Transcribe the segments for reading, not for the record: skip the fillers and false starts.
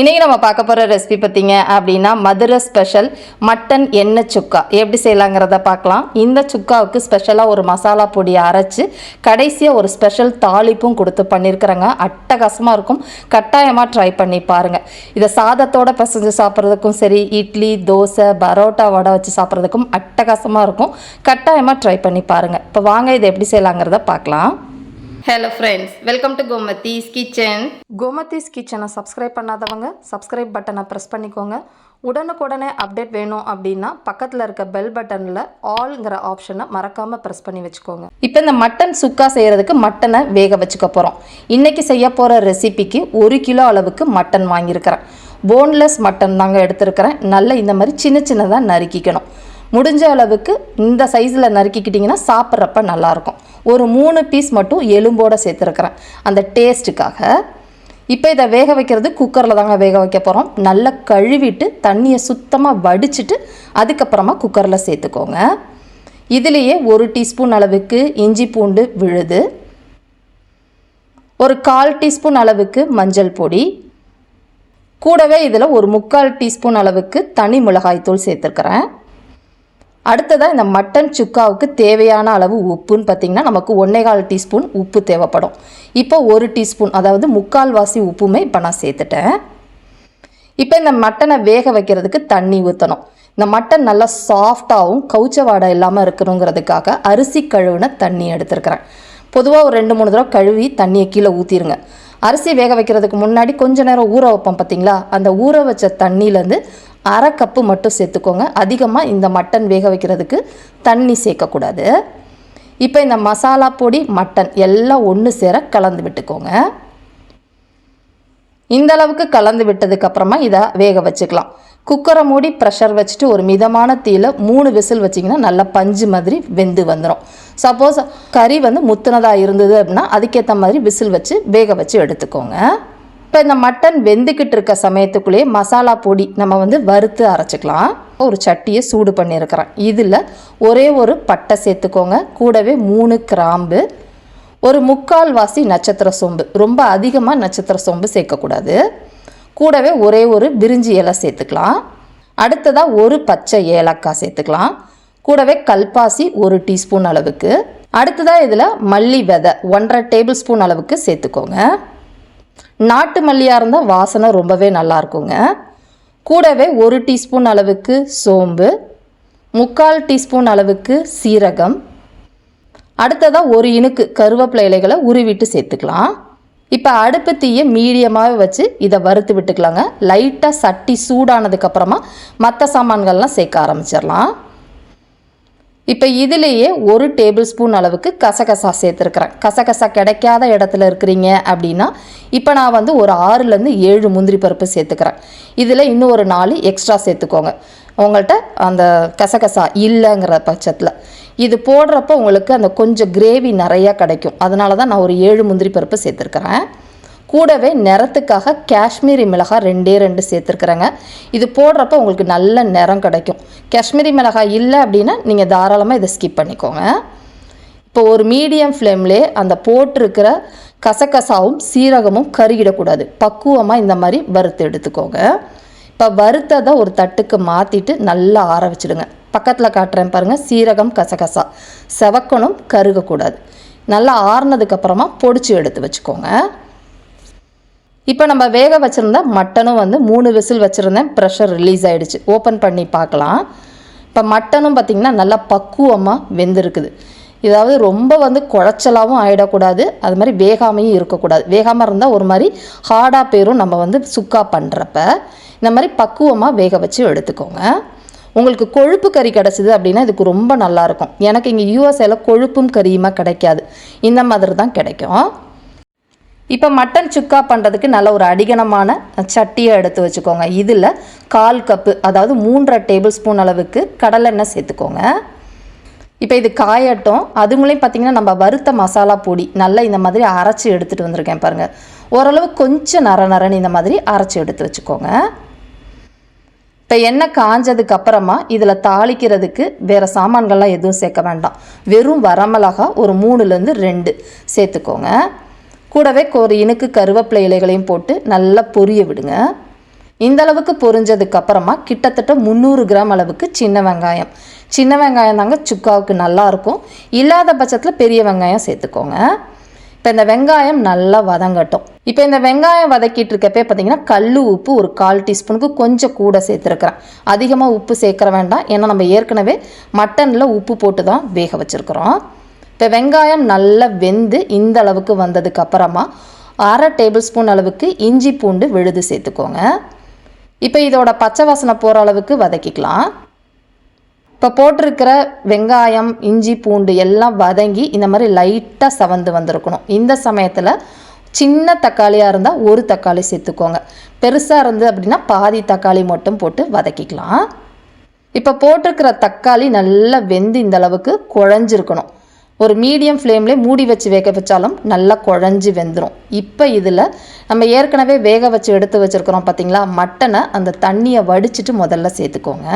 இன்றைக்கி நம்ம பார்க்க போகிற ரெசிபி பார்த்திங்க அப்படின்னா மதுரை ஸ்பெஷல் மட்டன் எண்ணெய் சுக்கா எப்படி செய்யலாங்கிறத பார்க்கலாம். இந்த சுக்காவுக்கு ஸ்பெஷலாக ஒரு மசாலா பொடியை அரைச்சி கடைசியாக ஒரு ஸ்பெஷல் தாளிப்பும் கொடுத்து பண்ணியிருக்கிறேங்க. அட்டகாசமாக இருக்கும். கட்டாயமாக ட்ரை பண்ணி பாருங்கள். இதை சாதத்தோடு பிசைஞ்சு சாப்பிட்றதுக்கும் சரி, இட்லி, தோசை, பரோட்டா, வடை வச்சு சாப்பிட்றதுக்கும் அட்டகாசமாக இருக்கும். கட்டாயமாக ட்ரை பண்ணி பாருங்கள். இப்போ வாங்க இதை எப்படி செய்யலாங்கிறத பார்க்கலாம். Hello friends, welcome to Gomathi's kitchen. Gomathi's கிச்சனை சப்ஸ்கிரைப் பண்ணாதவங்க சப்ஸ்கிரைப் பட்டனை ப்ரெஸ் பண்ணிக்கோங்க. உடனுக்குடனே அப்டேட் வேணும் அப்படின்னா பக்கத்தில் இருக்க பெல் பட்டனில் ஆல்ங்கிற ஆப்ஷனை மறக்காமல் ப்ரெஸ் பண்ணி வச்சுக்கோங்க. இப்போ இந்த மட்டன் சுக்கா செய்கிறதுக்கு மட்டனை வேக வச்சுக்க போகிறோம். இன்றைக்கி செய்ய போகிற ரெசிபிக்கு 1 கிலோ அளவுக்கு மட்டன் வாங்கியிருக்கிறேன். போன்லெஸ் மட்டன் தாங்க எடுத்துருக்கிறேன். நல்லா இந்த மாதிரி சின்ன சின்னதாக நறுக்கிக்கணும். முடிஞ்ச அளவுக்கு இந்த சைஸில் நறுக்கிக்கிட்டிங்கன்னா சாப்பிட்றப்ப நல்லாயிருக்கும். ஒரு 3 பீஸ் மட்டும் எலும்போடு சேர்த்துருக்குறேன் அந்த டேஸ்ட்டுக்காக. இப்போ இதை வேக வைக்கிறது குக்கரில் தாங்க வேக வைக்க போகிறோம். நல்லா கழுவிட்டு தண்ணியை சுத்தமாக வடிச்சிட்டு அதுக்கப்புறமா குக்கரில் சேர்த்துக்கோங்க. இதுலேயே 1 டீஸ்பூன் அளவுக்கு இஞ்சி பூண்டு விழுது, ஒரு 1/4 டீஸ்பூன் அளவுக்கு மஞ்சள் பொடி, கூடவே இதில் ஒரு 3/4 டீஸ்பூன் அளவுக்கு தனி மிளகாய்த்தூள் சேர்த்துருக்குறேன். அடுத்ததாக இந்த மட்டன் சுக்காவுக்கு தேவையான அளவு உப்புன்னு பார்த்திங்கன்னா நமக்கு 1/4 டீஸ்பூன் உப்பு தேவைப்படும். இப்போ 1 டீஸ்பூன், அதாவது 3/4 வாசி உப்புமே இப்போ நான் சேர்த்துட்டேன். இப்போ இந்த மட்டனை வேக வைக்கிறதுக்கு தண்ணி ஊற்றணும். இந்த மட்டன் நல்லா சாஃப்டாகவும் கவுச்ச வாடை இல்லாமல் இருக்கணுங்கிறதுக்காக அரிசி கழுவுன தண்ணி எடுத்துருக்கிறேன். பொதுவாக ஒரு 2-3 தடவை கழுவி தண்ணியை கீழே ஊற்றிடுங்க. அரிசி வேக வைக்கிறதுக்கு முன்னாடி கொஞ்ச நேரம் ஊற வைப்போம் பார்த்திங்களா, அந்த ஊற வச்ச தண்ணியிலேருந்து 1/2 கப்பு மட்டும் சேர்த்துக்கோங்க. அதிகமாக இந்த மட்டன் வேக வைக்கிறதுக்கு தண்ணி சேர்க்கக்கூடாது. இப்போ இந்த மசாலா பொடி, மட்டன் எல்லாம் ஒன்று சேர கலந்து விட்டுக்கோங்க. இந்த அளவுக்கு கலந்து விட்டதுக்கப்புறமா இதை வேக வச்சுக்கலாம். குக்கரை மூடி ப்ரெஷர் வச்சுட்டு ஒரு மிதமான தீயில் 3 விசில் வச்சிங்கன்னா நல்லா பஞ்சு மாதிரி வெந்து வந்துடும். சப்போஸ் கறி முத்துனதாக இருந்தது அப்படின்னா அதுக்கேற்ற மாதிரி விசில் வச்சு வேக வச்சு எடுத்துக்கோங்க. இப்போ இந்த மட்டன் வெந்துக்கிட்டு இருக்க சமயத்துக்குள்ளேயே மசாலா பொடி நம்ம வறுத்து அரைச்சிக்கலாம். ஒரு சட்டியை சூடு பண்ணியிருக்கிறேன். இதில் ஒரே ஒரு பட்டை சேர்த்துக்கோங்க. கூடவே 3 கிராம்பு, ஒரு 3/4 வாசி நட்சத்திர சோம்பு, ரொம்ப அதிகமாக நட்சத்திர சோம்பு சேர்க்கக்கூடாது. கூடவே ஒரே ஒரு பிரிஞ்சி இலை சேர்த்துக்கலாம். அடுத்ததாக ஒரு பச்சை ஏலக்காய் சேர்த்துக்கலாம். கூடவே கல்பாசி 1 டீஸ்பூன் அளவுக்கு. அடுத்ததாக இதில் மல்லி விதை 1/2 டேபிள் ஸ்பூன் அளவுக்கு சேர்த்துக்கோங்க. நாட்டு மல்லியாக இருந்தால் வாசனை ரொம்பவே நல்லா இருக்குங்க. கூடவே 1 டீஸ்பூன் அளவுக்கு சோம்பு, 3/4 டீஸ்பூன் அளவுக்கு சீரகம், அடுத்ததாக 1 இனுக்கு கருவேப்பிலை இலைகளை உருவிட்டு சேர்த்துக்கலாம். இப்போ அடுப்பு தீயை மீடியமாக வச்சு இதை வறுத்து விட்டுக்கலாங்க. லைட்டாக சட்டி சூடானதுக்கப்புறமா மற்ற சாமான்கள்லாம் சேர்க்க ஆரம்பிச்சிடலாம். இப்போ இதிலேயே 1 டேபிள் ஸ்பூன் அளவுக்கு கசகசா சேர்த்துருக்குறேன். கசகசா கிடைக்காத இடத்துல இருக்கிறீங்க அப்படின்னா இப்போ நான் ஒரு 6லேருந்து 7 முந்திரி பருப்பு சேர்த்துக்கிறேன். இதில் இன்னும் ஒரு 4 எக்ஸ்ட்ரா சேர்த்துக்கோங்க. உங்கள்கிட்ட அந்த கசகசா இல்லைங்கிற பட்சத்தில் இது போடுறப்போ உங்களுக்கு அந்த கொஞ்சம் கிரேவி நிறையா கிடைக்கும். அதனால தான் நான் ஒரு 7 முந்திரி பருப்பு சேர்த்துருக்குறேன். கூடவே நிறத்துக்காக காஷ்மீரி மிளகாய் 2 சேர்த்துருக்குறேங்க. இது போடுறப்போ உங்களுக்கு நல்ல நிறம் கிடைக்கும். காஷ்மீரி மிளகாய் இல்லை அப்படின்னா நீங்கள் தாராளமாக இதை ஸ்கிப் பண்ணிக்கோங்க. இப்போ ஒரு மீடியம் ஃப்ளேம்லேயே அந்த போட்டிருக்கிற கசகசாவும் சீரகமும் கருகிடக்கூடாது. பக்குவமாக இந்த மாதிரி வறுத்து எடுத்துக்கோங்க. இப்போ வறுத்ததை ஒரு தட்டுக்கு மாற்றிட்டு நல்லா ஆற வச்சுடுங்க. பக்கத்தில் காட்டுறேன் பாருங்கள். சீரகம், கசகசா செவக்கணும், கருகக்கூடாது. நல்லா ஆறுனதுக்கப்புறமா பொடிச்சு எடுத்து வச்சுக்கோங்க. இப்போ நம்ம வேக வச்சுருந்தா மட்டனும் 3 விசில் வச்சுருந்தேன். ப்ரெஷர் ரிலீஸ் ஆகிடுச்சு. ஓப்பன் பண்ணி பார்க்கலாம். இப்போ மட்டனும் பார்த்திங்கன்னா நல்லா பக்குவமாக வெந்திருக்குது. இதாவது ரொம்ப குழச்சலாகவும் ஆகிடக்கூடாது, அது மாதிரி வேகாமையும் இருக்கக்கூடாது. வேகாமல் இருந்தால் ஒரு மாதிரி ஹார்டாக போயிடும். நம்ம சுக்கா பண்ணுறப்ப இந்த மாதிரி பக்குவமாக வேக வச்சு எடுத்துக்கோங்க. உங்களுக்கு கொழுப்பு கறி கிடச்சிது அப்படின்னா இதுக்கு ரொம்ப நல்லாயிருக்கும். எனக்கு இங்கே யூஎஸ்ஏல கொழுப்பும் கறியுமா கிடைக்காது, இந்த மாதிரி தான் கிடைக்கும். இப்போ மட்டன் சுக்கா பண்ணுறதுக்கு நல்ல ஒரு அடிகனமான சட்டியை எடுத்து வச்சுக்கோங்க. இதில் 1/4 கப்பு, அதாவது 3/2 டேபிள் ஸ்பூன் அளவுக்கு கடலெண்ணெய் சேர்த்துக்கோங்க. இப்போ இது காயட்டும். அதுங்களையும் பார்த்திங்கன்னா நம்ம வறுத்த மசாலா பொடி நல்லா இந்த மாதிரி அரைச்சி எடுத்துகிட்டு வந்திருக்கேன் பாருங்கள். ஓரளவு கொஞ்சம் நரன்னு இந்த மாதிரி அரைச்சி எடுத்து வச்சுக்கோங்க. இப்போ எண்ணெய் காஞ்சதுக்கப்புறமா இதில் தாளிக்கிறதுக்கு வேறு சாமான்கள்லாம் எதுவும் சேர்க்க வேண்டாம். வெறும் வரமிளகா ஒரு 3லேருந்து 2 சேர்த்துக்கோங்க. கூடவே ஒரு இனுக்கு கருவேப்பிலை இலைகளையும் போட்டு நல்லா பொரிய விடுங்க. இந்த அளவுக்கு பொரிஞ்சதுக்கு அப்புறமா கிட்டத்தட்ட 300 கிராம் அளவுக்கு சின்ன வெங்காயம். சின்ன வெங்காயம் தாங்க சுக்காவுக்கு நல்லாயிருக்கும். இல்லாத பட்சத்தில் பெரிய வெங்காயம் சேர்த்துக்கோங்க. இப்போ இந்த வெங்காயம் நல்லா வதங்கட்டும். இப்போ இந்த வெங்காயம் வதக்கிட்டு இருக்கப்பே பார்த்தீங்கன்னா கல் உப்பு ஒரு 1/4 டீஸ்பூனுக்கு கொஞ்சம் கூட சேர்த்துருக்குறேன். அதிகமாக உப்பு சேர்க்க வேண்டாம், ஏன்னா நம்ம ஏற்கனவே மட்டனில் உப்பு போட்டு தான் வேக வச்சுருக்குறோம். இப்போ வெங்காயம் நல்லா வெந்து இந்த அளவுக்கு வந்ததுக்கு அப்புறமா 1/2 டேபிள் ஸ்பூன் அளவுக்கு இஞ்சி பூண்டு விழுது சேர்த்துக்கோங்க. இப்போ இதோட பச்சை வாசனை போகிற அளவுக்கு வதக்கிக்கலாம். இப்போ போட்டிருக்கிற வெங்காயம் இஞ்சி பூண்டு எல்லாம் வதங்கி இந்த மாதிரி லைட்டாக செவந்து வந்திருக்கணும். இந்த சமயத்தில் சின்ன தக்காளியாக இருந்தால் ஒரு தக்காளி சேர்த்துக்கோங்க. பெருசாக இருந்து அப்படின்னா பாதி தக்காளி மட்டும் போட்டு வதக்கிக்கலாம். இப்போ போட்டிருக்கிற தக்காளி நல்லா வெந்து இந்த அளவுக்கு குழஞ்சிருக்கணும். ஒரு மீடியம் ஃப்ளேம்லேயே மூடி வச்சு வேக வச்சாலும் நல்லா குழஞ்சி வெந்துடும். இப்போ இதில் நம்ம ஏற்கனவே வேக வச்சு எடுத்து வச்சுருக்கிறோம் பார்த்தீங்களா மட்டனை, அந்த தண்ணியை வடிச்சிட்டு முதல்ல சேர்த்துக்கோங்க.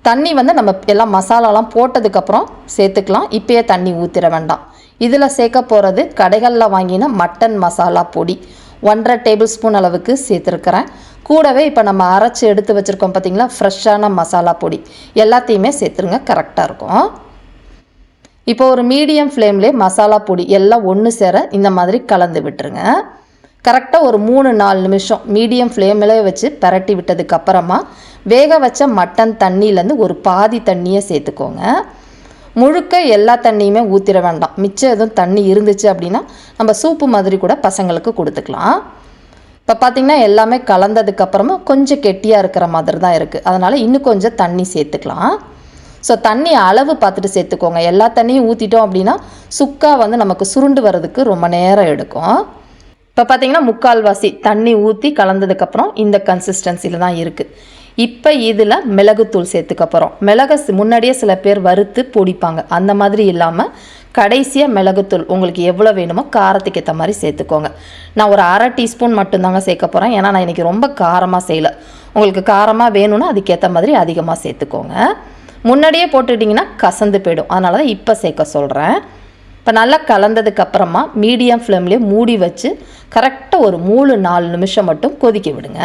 தண்ணி வந்து நம்ம எல்லாம் மசாலாலாம் போட்டதுக்கப்புறம் சேர்த்துக்கலாம். இப்போயே தண்ணி ஊற்றிட வேண்டாம். இதில் சேர்க்க போகிறது கடைகளில் வாங்கின மட்டன் மசாலா பொடி 1/2 டேபிள் ஸ்பூன் அளவுக்கு சேர்த்துருக்கிறேன். கூடவே இப்போ நம்ம அரைச்சி எடுத்து வச்சுருக்கோம் பார்த்தீங்களா ஃப்ரெஷ்ஷான மசாலா பொடி எல்லாத்தையுமே சேர்த்துருங்க, கரெக்டாக இருக்கும். இப்போ ஒரு மீடியம் ஃப்ளேம்லேயே மசாலா பொடி எல்லாம் ஒன்று சேர இந்த மாதிரி கலந்து விட்டுருங்க. கரெக்டாக ஒரு 3-4 நிமிஷம் மீடியம் ஃப்ளேமில் வச்சு பரட்டி விட்டதுக்கப்புறமா வேக வச்ச மட்டன் தண்ணியிலேருந்து ஒரு பாதி தண்ணியை சேர்த்துக்கோங்க. முழுக்க எல்லா தண்ணியுமே ஊற்றிட வேண்டாம். மிச்சம் எதுவும் தண்ணி இருந்துச்சு அப்படின்னா நம்ம சூப்பு மாதிரி கூட பசங்களுக்கு கொடுத்துக்கலாம். இப்போ பார்த்திங்கன்னா எல்லாமே கலந்ததுக்கப்புறமா கொஞ்சம் கெட்டியாக இருக்கிற மாதிரி தான் இருக்குது. அதனால் இன்னும் கொஞ்சம் தண்ணி சேர்த்துக்கலாம். ஸோ தண்ணி அளவு பார்த்துட்டு சேர்த்துக்கோங்க. எல்லா தண்ணியும் ஊற்றிட்டோம் அப்படின்னா சுக்கா வந்து நமக்கு சுருண்டு வர்றதுக்கு ரொம்ப நேரம் எடுக்கும். இப்போ பார்த்திங்கன்னா 3/4 தண்ணி ஊற்றி கலந்ததுக்கப்புறம் இந்த கன்சிஸ்டன்சியில் தான் இருக்குது. இப்போ இதில் மிளகுத்தூள் சேர்த்துக்க போகிறோம். மிளகு முன்னாடியே சில பேர் வறுத்து பொடிப்பாங்க, அந்த மாதிரி இல்லாமல் கடைசியாக மிளகுத்தூள் உங்களுக்கு எவ்வளோ வேணுமோ காரத்துக்கு ஏற்ற மாதிரி சேர்த்துக்கோங்க. நான் ஒரு 1/2 டீஸ்பூன் மட்டும்தாங்க சேர்க்க போகிறேன், ஏன்னா நான் இன்றைக்கி ரொம்ப காரமாக செய்யலை. உங்களுக்கு காரமாக வேணும்னா அதுக்கேற்ற மாதிரி அதிகமாக சேர்த்துக்கோங்க. முன்னாடியே போட்டுட்டிங்கன்னா கசந்து போயிடும், அதனால தான் இப்போ சேர்க்க சொல்கிறேன். இப்போ நல்லா கலந்ததுக்கப்புறமா மீடியம் ஃப்ளேம்லேயே மூடி வச்சு கரெக்டாக ஒரு 3-4 நிமிஷம் மட்டும் கொதிக்க விடுங்க.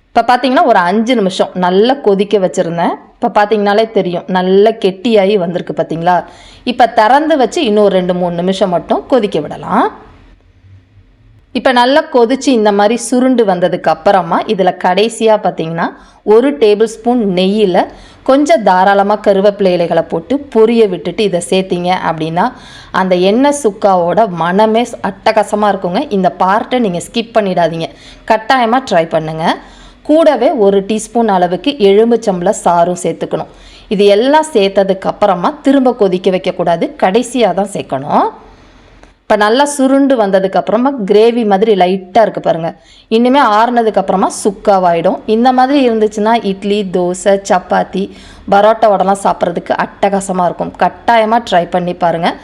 இப்போ பார்த்தீங்கன்னா ஒரு 5 நிமிஷம் நல்லா கொதிக்க வச்சுருந்தேன். இப்போ பார்த்தீங்கனாலே தெரியும் நல்லா கெட்டியாகி வந்திருக்கு பார்த்தீங்களா. இப்போ திறந்து வச்சு இன்னும் 2-3 நிமிஷம் மட்டும் கொதிக்க விடலாம். இப்போ நல்லா கொதித்து இந்த மாதிரி சுருண்டு வந்ததுக்கு அப்புறமா இதில் கடைசியாக பார்த்தீங்கன்னா 1 டேபிள் ஸ்பூன் நெய்யில் கொஞ்சம் தாராளமாக கருவேப்பிலை இலைகளை போட்டு பொரிய விட்டுட்டு இதை சேர்த்திங்க அப்படின்னா அந்த எண்ணெய் சுக்காவோட மனமே அட்டகாசமாக இருக்குங்க. இந்த பார்ட்டை நீங்கள் ஸ்கிப் பண்ணிடாதீங்க, கட்டாயமாக ட்ரை பண்ணுங்கள். கூடவே 1 டீஸ்பூன் அளவுக்கு எலுமிச்சம்பழ சாறும் சேர்த்துக்கணும். இது எல்லாம் சேர்த்ததுக்கப்புறமா திரும்ப கொதிக்க வைக்கக்கூடாது, கடைசியாக தான் சேர்க்கணும். இப்போ நல்லா சுருண்டு வந்ததுக்கப்புறமா கிரேவி மாதிரி லைட்டாக இருக்குது பாருங்கள். இன்னுமே ஆறுனதுக்கப்புறமா சுக்காவாயிடும். இந்த மாதிரி இருந்துச்சுன்னா இட்லி, தோசை, சப்பாத்தி, பரோட்டாவோடலாம் சாப்பிட்றதுக்கு அட்டகாசமாக இருக்கும். கட்டாயமாக ட்ரை பண்ணி பாருங்கள்,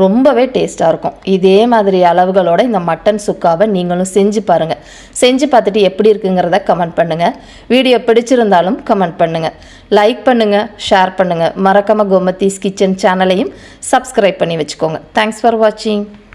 ரொம்பவே டேஸ்ட்டாக இருக்கும். இதே மாதிரி அளவுகளோட இந்த மட்டன் சுக்காவை நீங்களும் செஞ்சு பாருங்கள். செஞ்சு பார்த்துட்டு எப்படி இருக்குங்கிறத கமெண்ட் பண்ணுங்கள். வீடியோ பிடிச்சிருந்தாலும் கமெண்ட் பண்ணுங்கள், லைக் பண்ணுங்கள், ஷேர் பண்ணுங்கள். மறக்காமல் கோமதீஸ் கிச்சன் சேனலையும் சப்ஸ்கிரைப் பண்ணி வச்சுக்கோங்க. தேங்க்ஸ் ஃபார் வாட்சிங்.